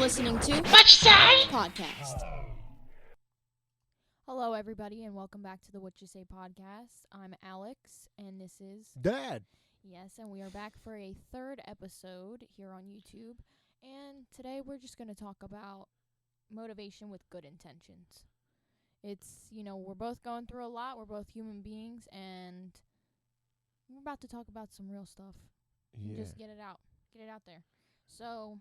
listening to Whatcha podcast. Hello, everybody, and welcome back to the What You Say podcast. I'm Alex, and this is Dad. Yes, and we are back for a third episode here on YouTube. And today we're just going to talk about motivation with good intentions. It's, we're both going through a lot. We're both human beings, and we're about to talk about some real stuff. Yeah. Just get it out. Get it out there. So,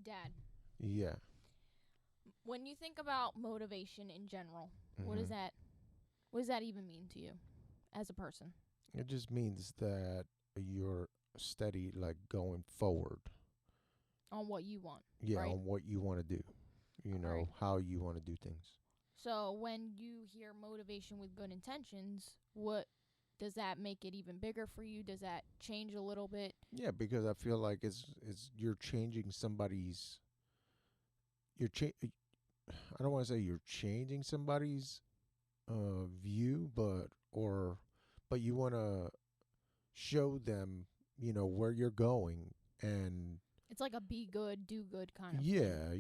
Dad, Yeah. when you think about motivation in general, what does that even mean to you as a person? It just means that you're steady, like going forward. On what you want. Yeah, right? on what you want to do. Right. How you want to do things. So when you hear motivation with good intentions, what does that make it even bigger for you? Does that change a little bit? Yeah, because I feel like you're changing somebody's. I don't want to say you're changing somebody's view, but you want to show them, where you're going, and It's like a be good, do good kind of thing. yeah,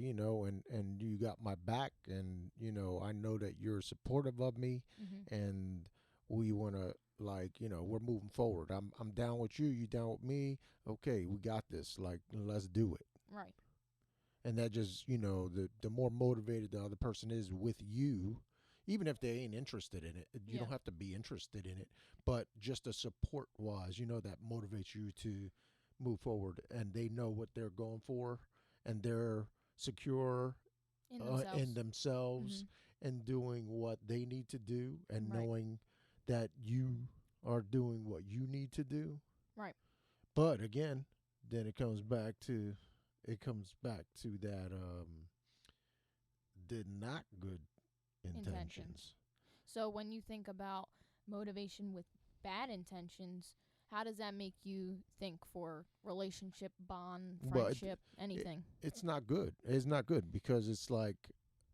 and you got my back, and I know that you're supportive of me, and we want to, we're moving forward. I'm down with you, you down with me. Okay, we got this. Like, let's do it. Right. And that just, the more motivated the other person is with you, even if they ain't interested in it, you don't have to be interested in it, but just a support wise, that motivates you to move forward, and they know what they're going for, and they're secure in themselves and doing what they need to do, and knowing that you are doing what you need to do. Right. But again, then it comes back to that the not good intentions. So when you think about motivation with bad intentions, how does that make you think for relationship, bond, friendship, anything? It's not good. It's not good because it's like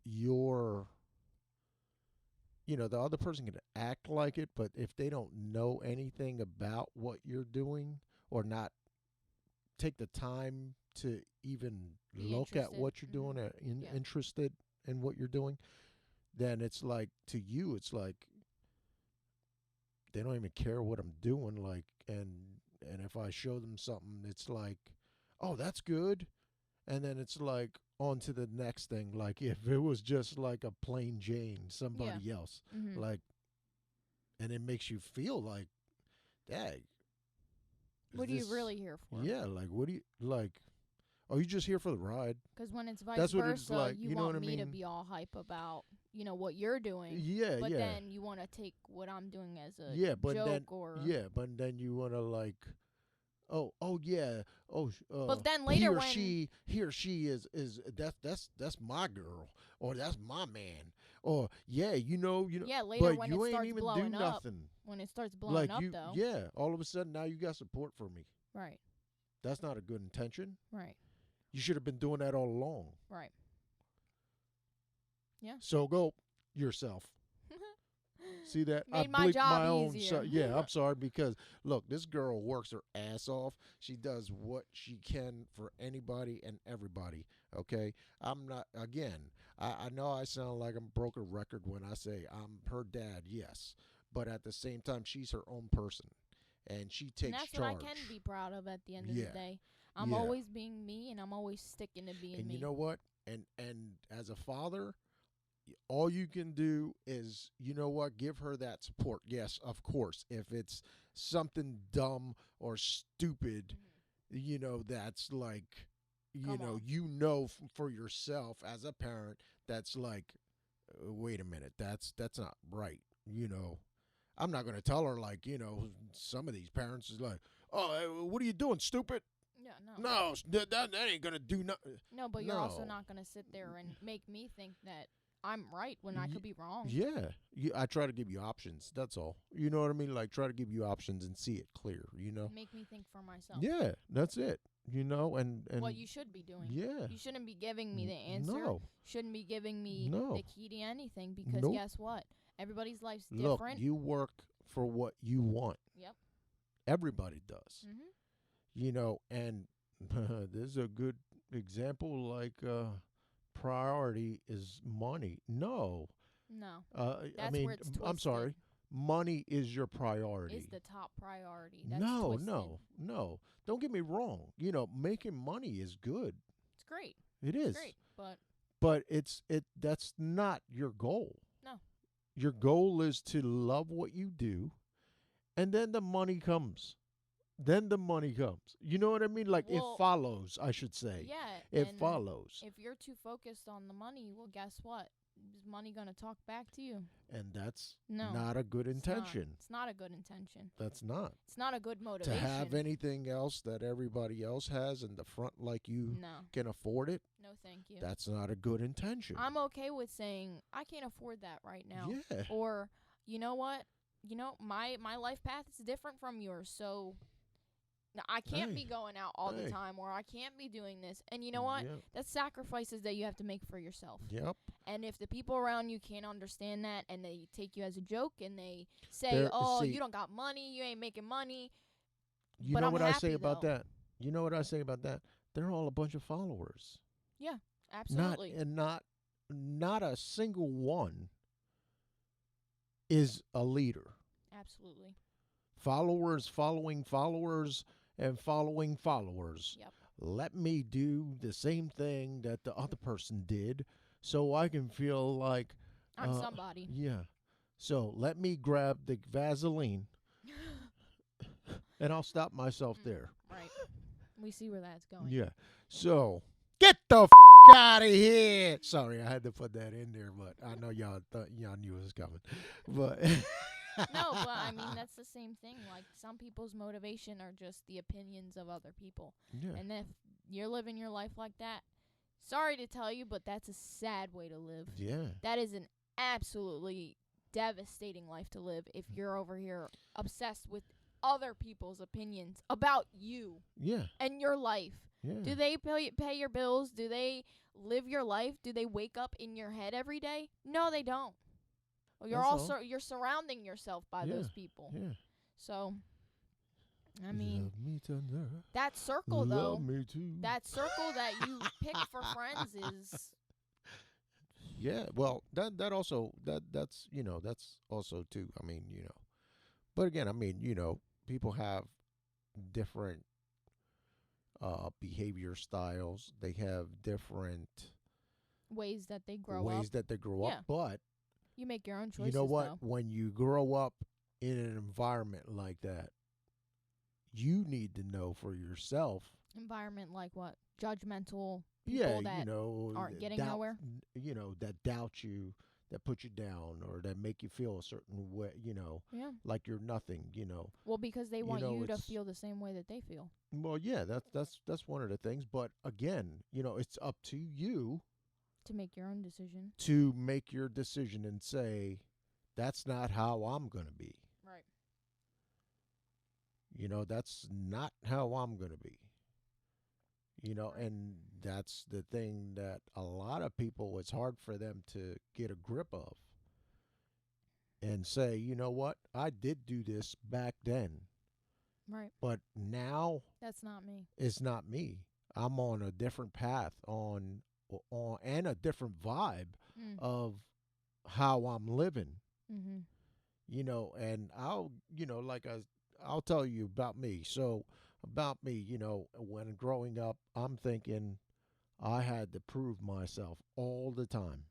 the other person can act like it, but if they don't know anything about what you're doing or not take the time to even look at what you're doing and interested in what you're doing, then it's like, to you, it's like they don't even care what I'm doing. Like, and if I show them something, it's like, oh, that's good. And then it's like on to the next thing. Like, if it was just like a plain Jane, somebody else, like, and it makes you feel like, dang. What are you really here for? Yeah, like, what do you, like, are you just here for the ride? Because when it's vice That's versa, what it's like, you you know want what I me to mean? be all hype about, what you're doing. Yeah, but yeah. then you want to take what I'm doing as a joke then, or... Yeah, but then you want to, like, oh yeah, but then later he or she is that's my girl, or that's my man, or yeah, later but when you it ain't starts even blowing do up, nothing. when it starts blowing Like, up, though. Yeah, all of a sudden now you got support for me. Right. That's not a good intention. Right. You should have been doing that all along. Right. Yeah. So go yourself. See that? Made I my blinked job my own easier. yeah, I'm sorry, because look, this girl works her ass off. She does what she can for anybody and everybody. Okay, I'm not. Again, I know I sound like I'm broken record when I say I'm her dad. Yes, but at the same time, she's her own person, and she takes and that's charge. what I can be proud of at the end of the day. I'm always being me, and I'm always sticking to being me. And you know what? And as a father, all you can do is, give her that support. Yes, of course. If it's something dumb or stupid, that's like, for yourself as a parent, that's like, wait a minute, that's not right. I'm not going to tell her, like, some of these parents is like, oh, what are you doing, stupid? Yeah, no. No, that ain't going to do nothing. No, but you're also not going to sit there and make me think that I'm right when I could be wrong. Yeah. I try to give you options. That's all. You know what I mean? Like, try to give you options and see it clear, Make me think for myself. Yeah, that's it. And what you should be doing. Yeah. You shouldn't be giving me the answer. No. Shouldn't be giving me No. the key to anything, because guess what? Everybody's life's Look, different. you work for what you want. Yep. Everybody does. Mm-hmm. And there's a good example like priority is money. No. No. I That's where mean, it's I'm twisted. sorry. Money is your Is priority. the top priority. That's No, twisted. no, no. Don't get me wrong. Making money is good. It's great. It It's is. great. But But that's not your goal. no. Your goal is to love what you do, and then the money comes. Then the money comes. You know what I mean? Like it Well, follows, I should say. yeah, It and follows. if you're too focused on the money, well, guess what? Is money going to talk back to you? And that's No. not a good It's not. intention. It's not a good intention. That's not. It's not a good To motivation. have anything else that everybody else has in the front like you No. can afford it, No, thank you. that's not a good intention. I'm okay with saying I can't afford that right now. Yeah. Or, you know what? My life path is different from yours, so I can't Hey. be going out all the Hey. time, or I can't be doing this. And you know what? Yep. That's sacrifices that you have to make for yourself. Yep. And if the people around you can't understand that and they take you as a joke and they say, There- "Oh, see- you don't got money, you ain't making money." You But know I'm what I say happy, about though. that? You know what I say about that? They're all a bunch of followers. Absolutely. Not a single one is a leader. Absolutely. Followers following followers and following followers. Yep. Let me do the same thing that the other person did so I can feel like I'm somebody. yeah. So let me grab the Vaseline and I'll stop myself there. Right. We see where that's going. Yeah. So get the out of here. Sorry, I had to put that in there, but I know y'all thought y'all knew it was coming. But No, but I mean that's the same thing. Like some people's motivation are just the opinions of other people. yeah. And if you're living your life like that, sorry to tell you, but that's a sad way to live. Yeah. That is an absolutely devastating life to live if you're over here obsessed with other people's opinions about you Yeah. and your life. Yeah. Do they pay your bills? Do they live your life? Do they wake up in your head every day? No, they don't. Well, you're That's also all. you're surrounding yourself by Yeah. those people. Yeah. So, I mean, Love me tender. that circle though, Love me too. that circle that you pick for friends is Yeah, well, that also that's that's also too. I mean, but again, I mean, people have different behavior styles. They have different ways that they grow ways up. that they grow Yeah. up. But You make your own you choices. know what? Though. When you grow up in an environment like that, you need to know for yourself. Environment like what? Judgmental people Yeah, that aren't getting doubt, nowhere. That doubt you, that put you down, or that make you feel a certain way. Yeah. Like you're nothing. Well, because they want you to it's feel the same way that they feel. Well, yeah, that's one of the things. But again, it's up to you To make your own decision. to make your decision and say, that's not how I'm gonna be. Right. That's not how I'm gonna be. And that's the thing that a lot of people, it's hard for them to get a grip of and say, you know what, I did do this back then, Right. but now That's not me. it's not me. I'm on a different path on and a different vibe Mm. of how I'm living. Mhm. And I'll tell you about me. So about me, when growing up, I'm thinking I had to prove myself all the time.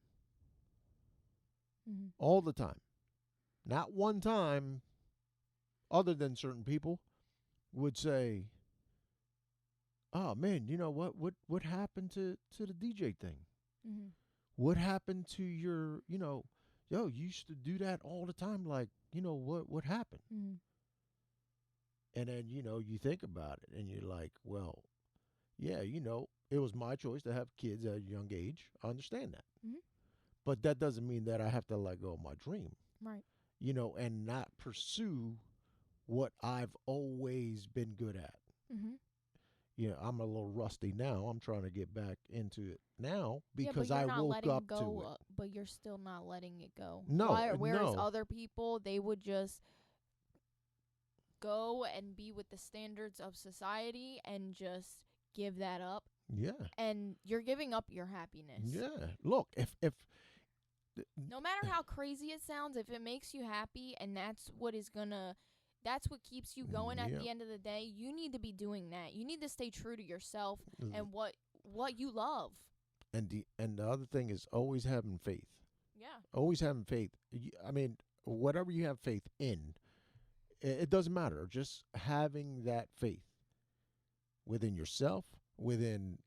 Mhm. All the time. Not one time, other than certain people, would say, oh man, you know what happened to the DJ thing? Mhm. What happened to your, yo, you used to do that all the time. Like, what happened? Mhm. And then, you think about it and you're like, well, yeah, it was my choice to have kids at a young age. I understand that. Mhm. But that doesn't mean that I have to let go of my dream, Right. and not pursue what I've always been good at. Mhm. I'm a little rusty now. I'm trying to get back into it now Yeah, but because you're I not woke letting up go. to it. But you're still not letting it go. No, Whereas no. other people, they would just go and be with the standards of society and just give that up Yeah. and you're giving up your happiness. Yeah. Look, if No matter how crazy it sounds, if it makes you happy and that's what keeps you going at yeah, the end of the day, you need to be doing that. You need to stay true to yourself and what you love. and the other thing is always having faith. Yeah. Always having faith. I mean, whatever you have faith in, it doesn't matter. Just having that faith within yourself, within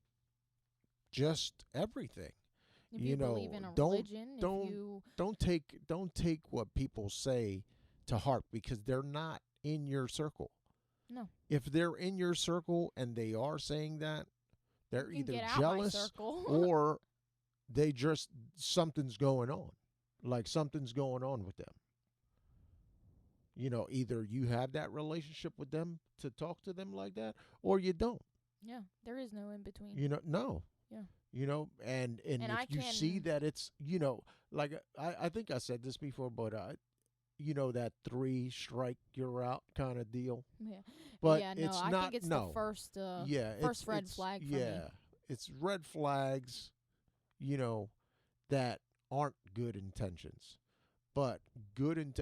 just everything. If You you believe know, in a don't religion, if don't you don't take what people say to heart because they're not in your circle. no, If they're in your circle and they are saying that, they're you can either get out my jealous circle. or they just something's going on. Like something's going on with them. Either you have that relationship with them to talk to them like that or you don't. Yeah, there is no in between. No. Yeah. And And if I you see can that it's, like I think I said this before, but that 3 strike you're out kind of deal. yeah. But Yeah, no, it's I not think it's no. the first Yeah, first red it's flag for yeah. me. It's red flags, you know, that aren't good intentions. But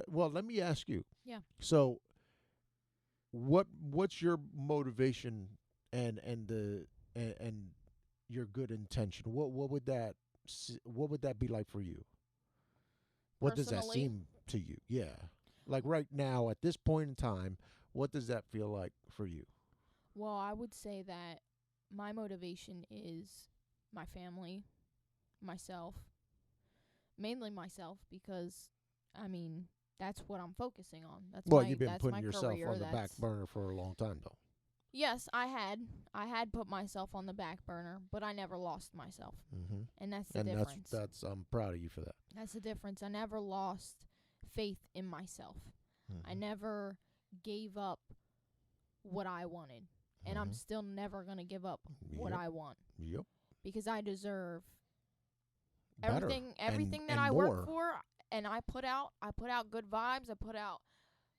well, let me ask you. Yeah. So what's your motivation and your good intention? What would that be like for you? What does that Personally, seem to you? Yeah. Like right now at this point in time, what does that feel like for you? well, I would say that my motivation is my family, myself, mainly myself because I mean, that's what I'm focusing on. Well, you've been That's putting my yourself career. on the back burner for a long time though. Yes, I had put myself on the back burner, but I never lost myself. Mhm. And that's the And difference. that's I'm proud of you for that. That's the difference. I never lost faith in myself. I Mhm. never gave up what I wanted. And I'm Mhm. still never going to give up what Yep. I want Yep. because I deserve Better everything that and I work more. for and I put out good vibes, I put out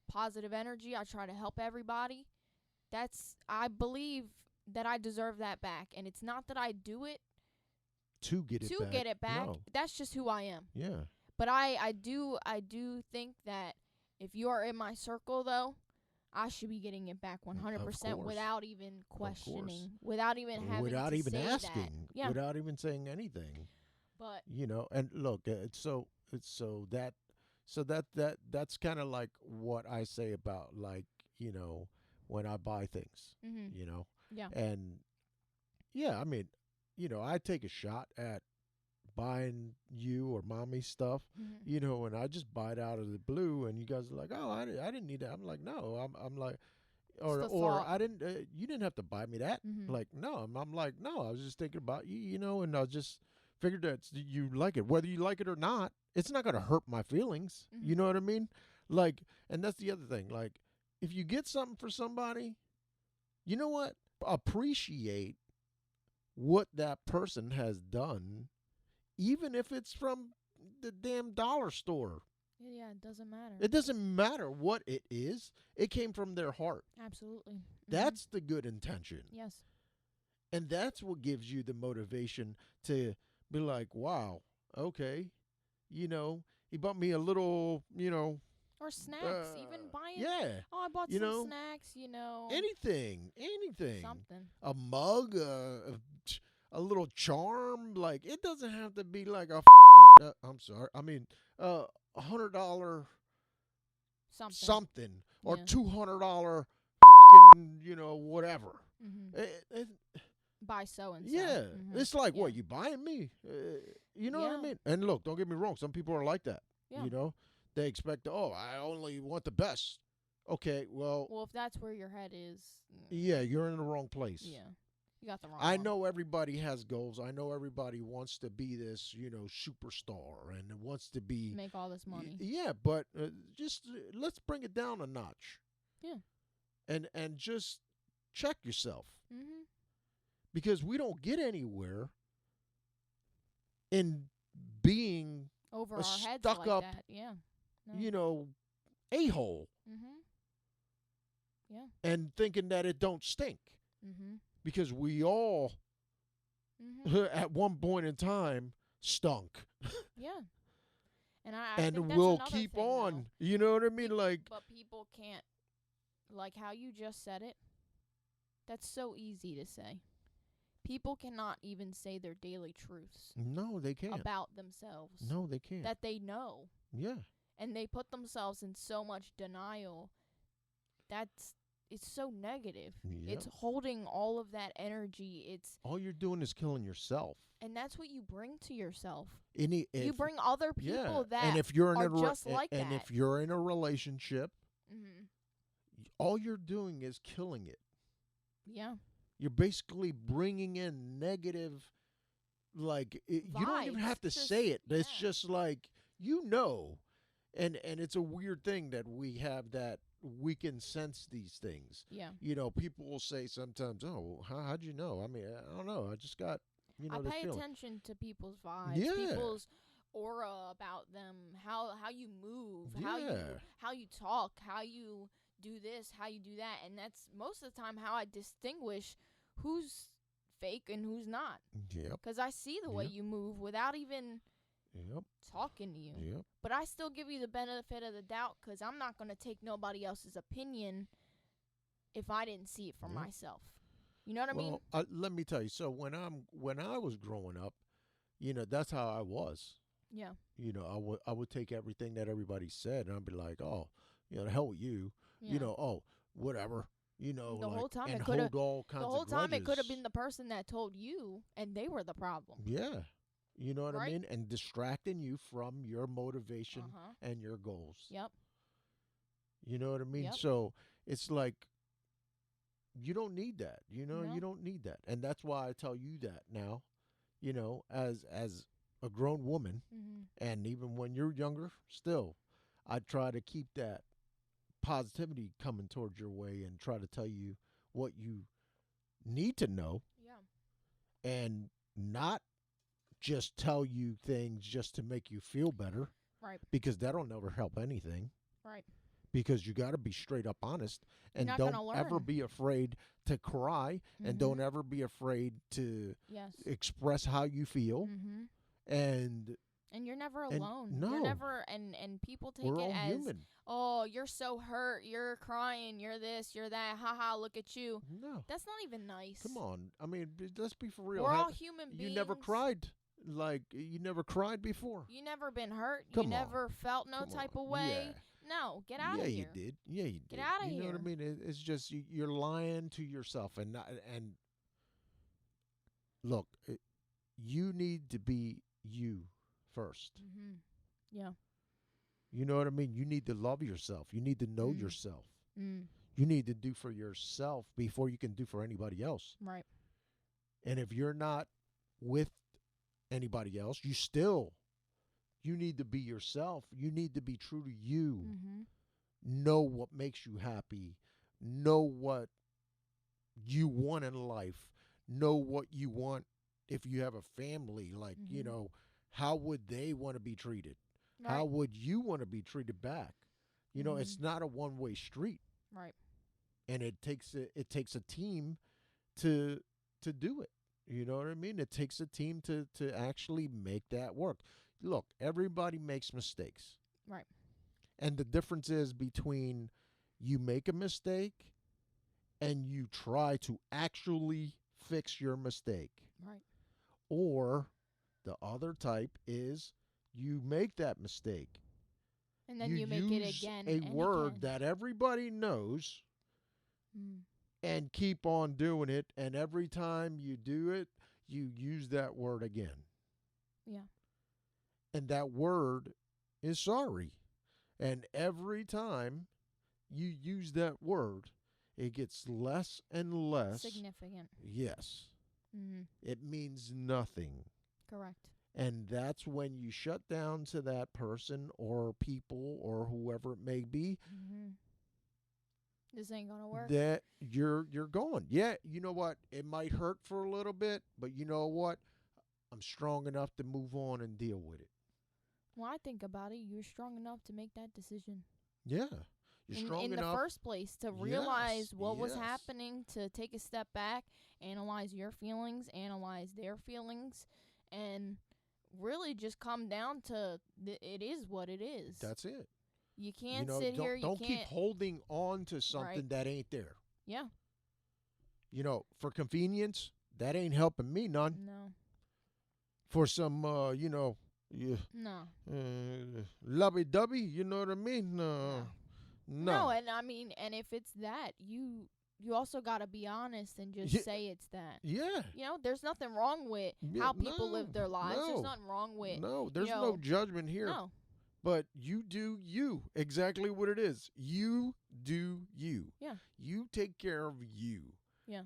positive energy, I try to help everybody. I believe that I deserve that back and it's not that I do it To get it to back. get it back. No. That's just who I am. Yeah. But I do think that if you are in my circle though, I should be getting it back 100% course. without even Of course. questioning, without even having Without to even say asking, that. Yeah. without even saying anything. But And look, that's kind of like what I say about like, when I buy things, mhm. you know. Yeah. And yeah, I mean, I take a shot at buying you or mommy stuff, Mhm. and I just buy it out of the blue, and you guys are like, "Oh, I didn't need that." I'm like, "No, I'm like, It's the or thought. I didn't. You didn't have to buy me that." Mhm. Like, no, I'm like, no, I was just thinking about you, and I just figured that you like it, whether you like it or not. It's not gonna hurt my feelings. You Mhm. know what I mean? Like, and that's the other thing. Like, if you get something for somebody, you know what? Appreciate what that person has done, even if it's from the damn dollar store. Yeah, it doesn't matter. It doesn't matter what it is. It came from their heart. Absolutely. Mhm. That's the good intention. Yes. And that's what gives you the motivation to be like, wow, okay, he bought me a little, Or snacks, even buying. yeah, Oh, I bought you some know, snacks. anything, Something. a mug, a little charm. Like it doesn't have to be like a. I'm sorry. I mean, $100 Something. something or Yeah. $200, whatever. Mhm. It, Buy so and so. yeah, Mhm. it's like Yeah. what you buying me. You know what I Yeah. mean? And look, don't get me wrong. Some people are like that. Yeah. They expect. Oh, I only want the best. Okay, well, Well, if that's where your head is, yeah, you're in the wrong place. yeah, you got the wrong I one. know everybody has goals. I know everybody wants to be this, superstar and wants to be. Make all this money. Yeah, but just let's bring it down a notch. Yeah. And just check yourself Mhm. because we don't get anywhere in being Over a our heads stuck like up, that. Yeah. No. a-hole Mhm. Yeah. and thinking that it don't stink Mhm. because we all Mhm. at one point in time stunk Yeah. And I think and that's will another keep thing though. on. You know what I mean? Like, But people can't, like how you just said it. That's so easy to say. People cannot even say their daily truths no, they can't. about themselves No, they can't. that they know, Yeah. and they put themselves in so much denial. That's it's so negative. Yep. It's holding all of that energy. It's All you're doing is killing yourself. and that's what you bring to yourself. Any You if bring other Yeah, people and that if you're in are a just like and that. if you're in a relationship, Mhm. all you're doing is killing it. Yeah. You're basically bringing in negative, like you don't even Vibes. have to Just say it. It's yeah. just like, you know. And it's a weird thing that we have, that we can sense these things. Yeah. People will say sometimes, "Oh, how'd you know?" I mean, I don't know. I just got, I this pay feeling. attention to people's vibes, Yeah, people's aura about them, how you move, yeah, how you talk, how you do this, how you do that, and that's most of the time how I distinguish who's fake and who's not. yep, Cuz I see the way yep, you move without even yep, talking to you. yep. But I still give you the benefit of the doubt cuz I'm not going to take nobody else's opinion if I didn't see it for Yep. myself. You know what I mean? Well, let me tell you. So when I was growing up, that's how I was. Yeah. I would take everything that everybody said, and I'd be like, oh, the hell with you. Yeah. Oh, whatever. The Like, whole time and it could have hold all the kinds of whole time it could have grudges. been the person that told you and they were the problem. Yeah. You know what I Right? mean? And distracting you from your motivation Uh-huh. and your goals. Yep. You know what I mean? Yep. So it's like, you don't need that. You No. don't need that. And that's why I tell you that now, as a grown woman, Mhm. and even when you're younger, still, I try to keep that positivity coming towards your way and try to tell you what you need to know, Yeah. and not just tell you things just to make you feel better, Right. because that'll never help anything. Right. Because you got to be straight up honest, You're and not going don't to ever learn. be afraid to cry, and don't Mhm. ever be afraid to Yes. express how you feel. Mhm. and And you're never and alone. You're no, never and people take we're it all as, human. "Oh, you're so hurt. You're crying. You're this, you're that. Haha, look at you." No, That's not even nice. come on. I mean, let's be for real. We're all human You never beings. cried? Like, you never cried before? You never been hurt. You Come on. never felt no Come on. type of Yeah. way. No, get out Yeah, of you here. did. Yeah, you Get did. out of You know what I here. mean? It's just, you're lying to yourself. And look, you need to be you first. Mhm. Yeah. You know what I mean? You need to love yourself. You need to know Mm. yourself. Mm. You need to do for yourself before you can do for anybody else. Right. And if you're not with anybody else, you need to be yourself. You need to be true to you. Mhm. Know what makes you happy. Know what you want in life. Know what you want if you have a family. Like, Mhm. how would they want to be treated? How Right. would you want to be treated back? It's Mhm. not a one-way street, Right. and it takes a team to do it. You know what I mean? It takes a team to actually make that work. Look, everybody makes mistakes. Right. And the difference is between you make a mistake and you try to actually fix your mistake. Right. Or the other type is, you make that mistake. And then You you make it use again a and word again. that everybody knows Mm. and keep on doing it. And every time you do it, you use that word again. Yeah. And that word is sorry. And every time you use that word, it gets less and less. Significant. Yes. Mhm. It means nothing. Correct. And that's when you shut down to that person or people or whoever it may be, Mhm. This ain't gonna work. that you're going. Yeah, you know what? It might hurt for a little bit, but you know what? I'm strong enough to move on and deal with it. Well, I think about it. You're strong enough to make that decision. Yeah. You're in strong in the enough. first place to Yes, realize what was yes. happening, to take a step back, analyze your feelings, analyze their feelings, and really just come down to it is what it is. That's it. You You can't know, sit here. You don't keep can't. holding on to Right. something that ain't there. Yeah. You know, for convenience, that ain't helping me none. No. For some, you know, you, No. lovey-dovey, you know what I mean? No. No, No. and I mean, and if it's that, you also got to be honest and just Yeah, say it's that. yeah. There's nothing wrong with Yeah, how people no, live their lives. There's no, nothing wrong with, no. you There's no know, judgment here. no. But you do you. Exactly what it is. You do you. Yeah. You take care of you. Yeah.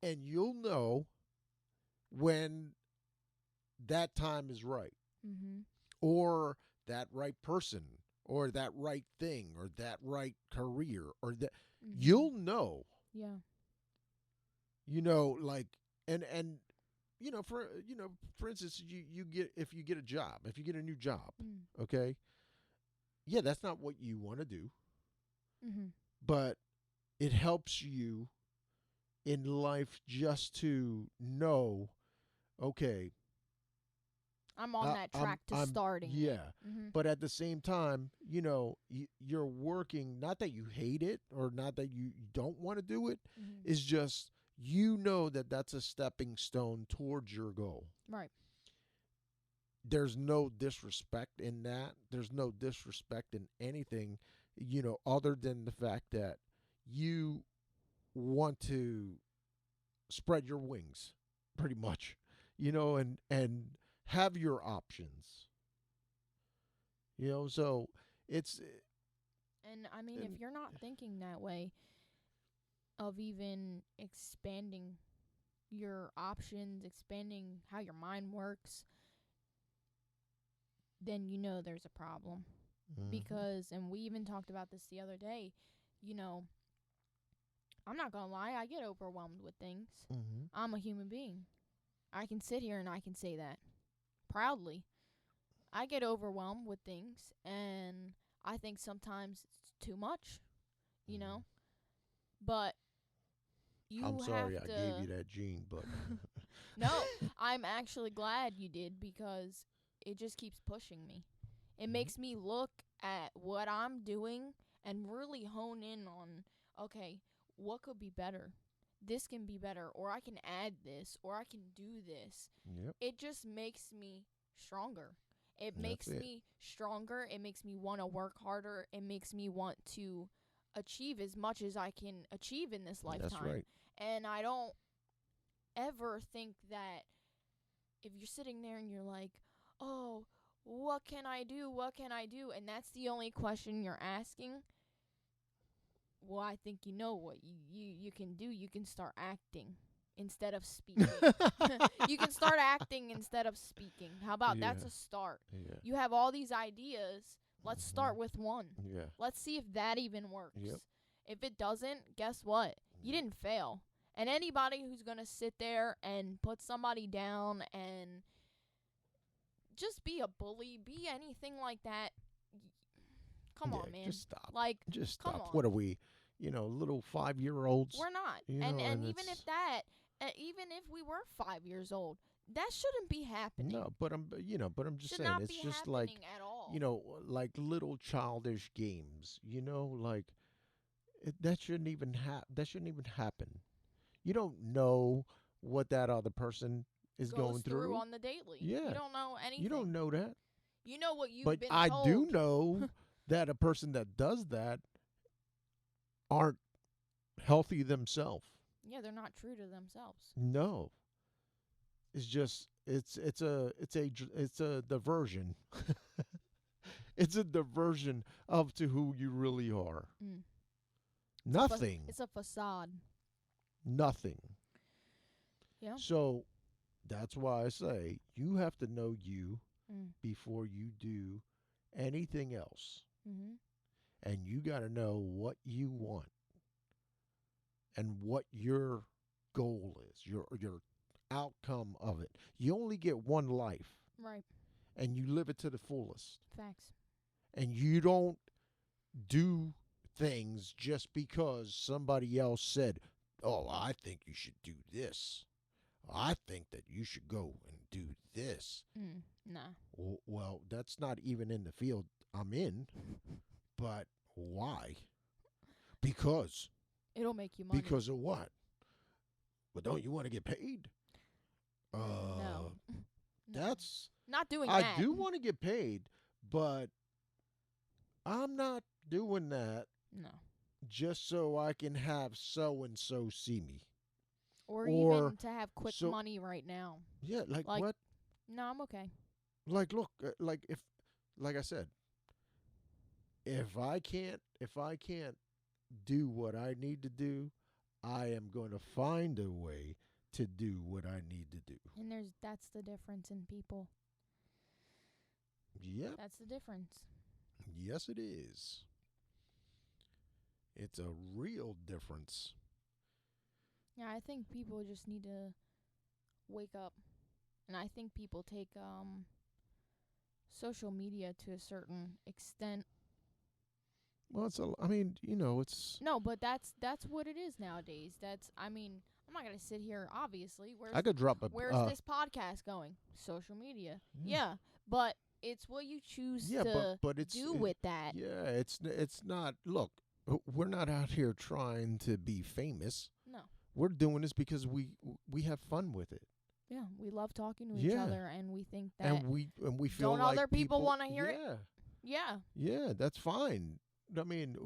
And you'll know when that time is right. Mhm. Or that right person. Or that right thing. Or that right career. Or that Mhm. you'll know. Yeah. You know, like and for instance, you get if you get a job, if you get a new job, Mm. okay? Yeah, that's not what you want to do, Mhm. but it helps you in life just to know, okay, I'm on that track to starting it. yeah. Mhm. But at the same time, you know, you're working, not that you hate it or not that you don't want to do it, Mhm. it's just you know that that's a stepping stone towards your goal. Right. There's no disrespect in that. There's no disrespect in anything, you know, other than the fact that you want to spread your wings pretty much, you know, and have your options. You know, so it's And I mean, if and you're not thinking that way of even expanding your options, expanding how your mind works, then there's a problem. mhm, Because, and we even talked about this the other day, you know, I'm not going to lie, I get overwhelmed with things. mhm. I'm a human being. I can sit here and I can say that proudly. I get overwhelmed with things, and I think sometimes it's too much, you Mhm. know? But I'm you have sorry I gave to. you that gene, but No, I'm actually glad you did, because it just keeps pushing me. It Mhm. makes me look at what I'm doing and really hone in on, okay, what could be better? This can be better, or I can add this, or I can do this. Yep, It just makes me stronger. It that's makes it. me stronger. It makes me want to work harder. It makes me want to achieve as much as I can achieve in this That's lifetime. right. And I don't ever think that if you're sitting there and you're like, oh, what can I do? What can I do? And that's the only question you're asking. Well, I think you know what you can do. You can start acting instead of speaking. You can start acting instead of speaking. How about Yeah, that's a start? yeah. You have all these ideas. Let's Mhm. start with one. Yeah. Let's see if that even works. Yep. If it doesn't, guess what? You Yep. didn't fail. And anybody who's going to sit there and put somebody down and just be a bully, be anything like that, come Yeah, on, man. just stop. Like, Just come stop. on. What are we? You know, little 5-year-olds. We're not. You And know, and and even if it's that, even if we were 5 years old, that shouldn't be happening. no, but I'm just Should saying, not it's be just like, happening at all. like little childish games. You know, like that shouldn't even happen. You don't know what that other person is Goes going through through. on the daily. You Yeah, don't know you don't anything. know that. You know what you've But been I do told. know that a person that does that aren't healthy themselves. Yeah, they're not true to themselves. No, it's just it's a diversion. It's a diversion of to who you really are. Mm. Nothing, It's a facade. nothing. Yeah. So that's why I say you have to know you Mm. before you do anything else, Mhm. and you got to know what you want and what your goal is, your outcome of it. You only get one life, Right. and you live it to the fullest. Facts. And you don't do things just because somebody else said, "Oh, I think you should do this. I think that you should go and do this." Nah. Well, that's not even in the field I'm in, but why? Because. It'll make you money. Because of what? But don't you want to get paid? No. That's. Not doing I that. do want to get paid, but I'm not doing that No. just so I can have so and so see me. Or Or even to have quick so- money right now. Yeah, like Like- what? No, I'm okay. Like look, like I said, if I can't do what I need to do, I am going to find a way to do what I need to do. And that's the difference in people. Yep. That's the difference. Yes, it is. It's a real difference. Yeah, I think people just need to wake up. And I think people take social media to a certain extent. Well, it's. No, but that's what it is nowadays. I'm not going to sit here, obviously. I could drop a. Where's this podcast going? Social media. Yeah, but it's what you choose Yeah, to but it's do with that. Yeah, it's not. Look, we're not out here trying to be famous. No. We're doing this because we have fun with it. Yeah, we love talking to each other, and we think that. And we feel don't like other people want to hear it? Yeah. Yeah. Yeah, that's fine. I mean,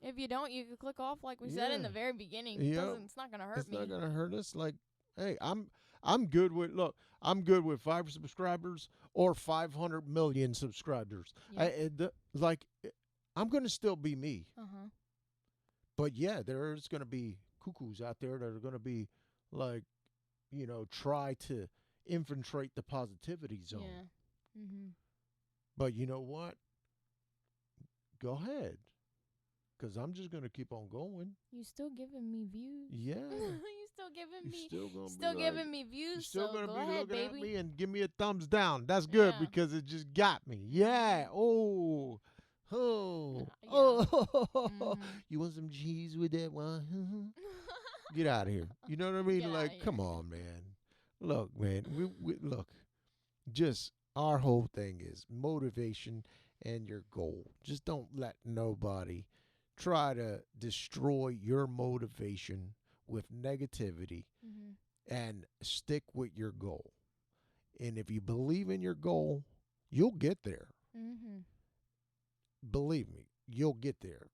If you don't, you can click off like we said in the very beginning. Yeah. It's not gonna hurt it's me. not gonna hurt us. Like, hey, I'm good with. Look, I'm good with 5 subscribers or 500 million subscribers. Yeah. I'm gonna still be me. Uh-huh. But yeah, there's gonna be cuckoos out there that are gonna be like, try to infiltrate the positivity zone. Yeah. Mhm. But you know what? Go ahead, because I'm just gonna keep on going. You still giving me views? Yeah. You still giving You're me still gonna still be giving like, me you're views? still So gonna go be ahead, looking baby. at me and give me a thumbs down. That's good Yeah. because it just got me. Yeah. Oh. Oh. Yeah. Oh. Mhm. You want some cheese with that one? Get out of here. You know what I mean? Get Like, outta come here. on, man. Look, man. We look. Just our whole thing is motivation and your goal. Just don't let nobody try to destroy your motivation with negativity, Mhm. and stick with your goal. And if you believe in your goal, you'll get there. Mhm. Believe me, you'll get there.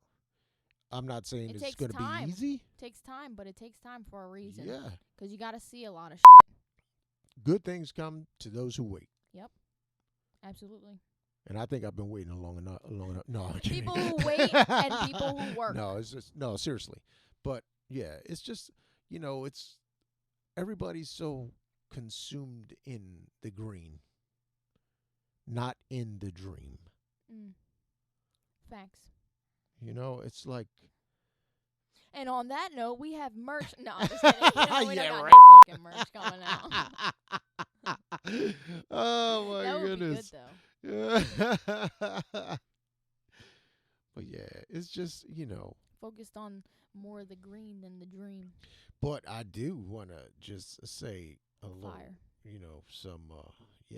I'm not saying It it's takes going to be time. easy. Takes time, but it takes time for a reason. Yeah. Because you got to see a lot of shit. Good things come to those who wait. Absolutely. And I think I've been waiting long enough. No, I'm kidding. People who wait and people who work. No, it's just seriously. But yeah, it's just it's everybody's so consumed in the green, not in the dream. Facts. It's like And on that note, we have merch. No, I'm just kidding. We Yeah, don't got right. no fucking merch coming out. Oh my That would goodness. be good, though. But yeah, it's just Focused on more of the green than the dream. But I do want to just say a little, Fire.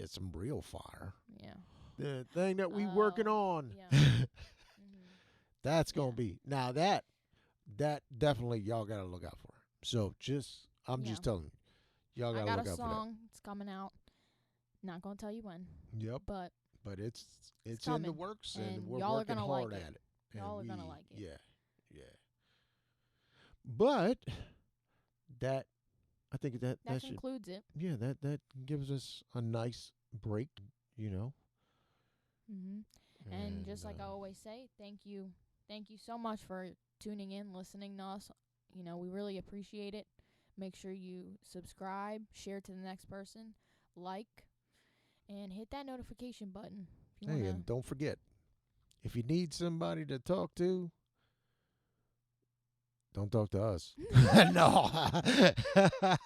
some real fire. Yeah. The thing that we working on. Yeah. That's gonna be now that definitely y'all gotta look out for. So I'm just telling you, y'all I gotta got look a out song. It's coming out. Not gonna tell you when, for that. Yep. but But it's in the coming, works, and and we're y'all are working gonna hard like at it. it. Y'all are gonna like it. Yeah. But that I think that should concludes it. that gives us a nice break. And just like I always say, thank you so much for tuning in, listening to us. We really appreciate it. Make sure you subscribe, share to the next person, like, and hit that notification button. If you Hey, wanna, and don't forget, if you need somebody to talk to, don't talk to us. No.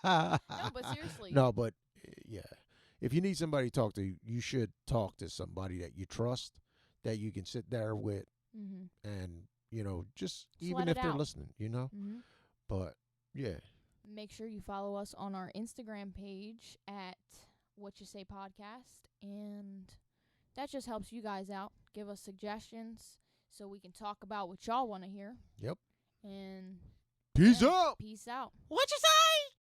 no, but seriously. No, but yeah. If you need somebody to talk to, you should talk to somebody that you trust, that you can sit there with Mm-hmm. and just Just even let if it they're out. listening. Hmm. But yeah, Make sure you follow us on our Instagram page at What You Say Podcast, and that just helps you guys out. Give us suggestions so we can talk about what y'all want to hear. yep. And Peace yeah, out. peace out. What you say?